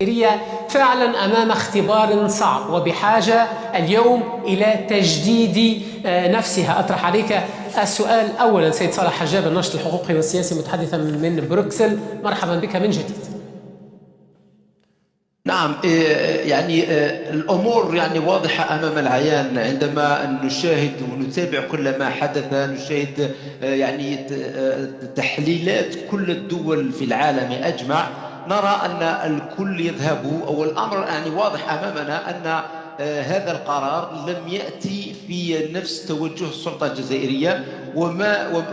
الجزائرية فعلا أمام اختبار صعب وبحاجة اليوم إلى تجديد نفسها. أطرح عليك السؤال أولا سيد صالح حجاب، الناشط الحقوقي والسياسي متحدثا من بروكسل، مرحبا بك من جديد. نعم، يعني الأمور يعني واضحة أمام العيان عندما نشاهد ونتابع كل ما حدث. نشاهد يعني تحليلات كل الدول في العالم أجمع، نرى أن الكل يذهب، أو الأمر يعني واضح أمامنا أن هذا القرار لم يأتي في نفس توجه السلطة الجزائرية،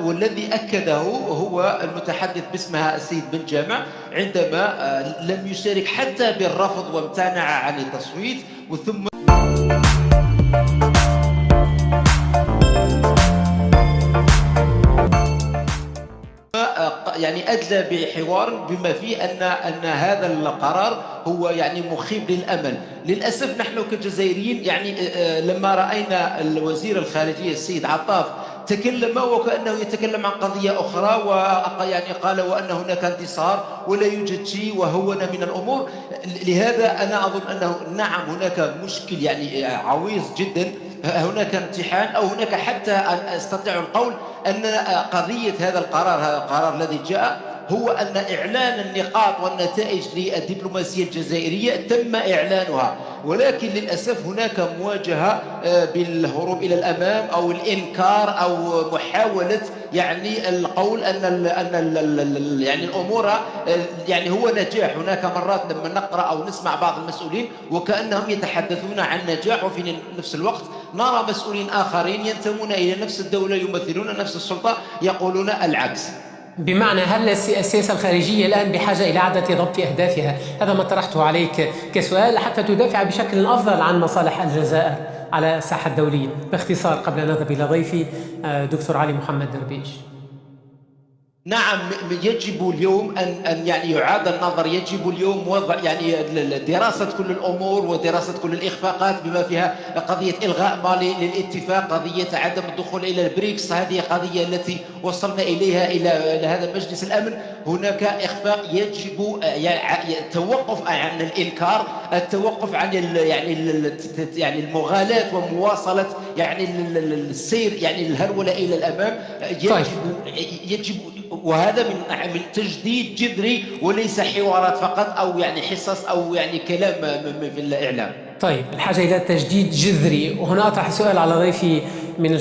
والذي أكده هو المتحدث باسمها السيد بن جامع عندما لم يشارك حتى بالرفض وامتنع عن التصويت، وثم يعني أدلى بحوار بما فيه أن هذا القرار هو يعني مخيب للأمل. للأسف نحن كجزائريين يعني لما رأينا الوزير الخارجية السيد عطاف تكلم وكأنه يتكلم عن قضية أخرى، ويعني قال وأن هناك انتصار ولا يوجد شيء وهون من الأمور. لهذا أنا أظن أنه نعم هناك مشكل يعني عويص جدا، هناك امتحان، أو هناك حتى أن أستطيع القول أن قضية هذا القرار الذي جاء هو أن إعلان النقاط والنتائج للدبلوماسية الجزائرية تم إعلانها، ولكن للأسف هناك مواجهة بالهروب إلى الأمام أو الإنكار أو محاولة يعني القول أن يعني الأمور يعني هو نجاح. هناك مرات لما نقرأ أو نسمع بعض المسؤولين وكأنهم يتحدثون عن نجاح، وفي نفس الوقت نرى مسؤولين آخرين ينتمون إلى نفس الدولة يمثلون نفس السلطة يقولون العكس. بمعنى هل السياسة الخارجية الآن بحاجة إلى إعادة ضبط أهدافها؟ هذا ما طرحته عليك كسؤال حتى تدافع بشكل أفضل عن مصالح الجزائر على الساحة الدولية. باختصار قبل أن نذهب إلى ضيفي دكتور علي محمد دربيش. نعم، يجب اليوم أن يعني يعاد النظر، يجب اليوم وضع يعني دراسة كل الأمور ودراسة كل الإخفاقات بما فيها قضية إلغاء مالي للاتفاق، قضية عدم الدخول إلى البريكس، هذه قضية التي وصلنا إليها إلى هذا مجلس الأمن. هناك إخفاق، يجب التوقف عن الإنكار، التوقف عن يعني المغالاة ومواصلة يعني السير يعني الهرولة إلى الأمام. يجب وهذا من تجديد جذري وليس حوارات فقط أو يعني حصص أو يعني كلام في الإعلام. طيب، الحاجة إلى تجديد جذري، وهنا أطرح سؤال على ضيفي من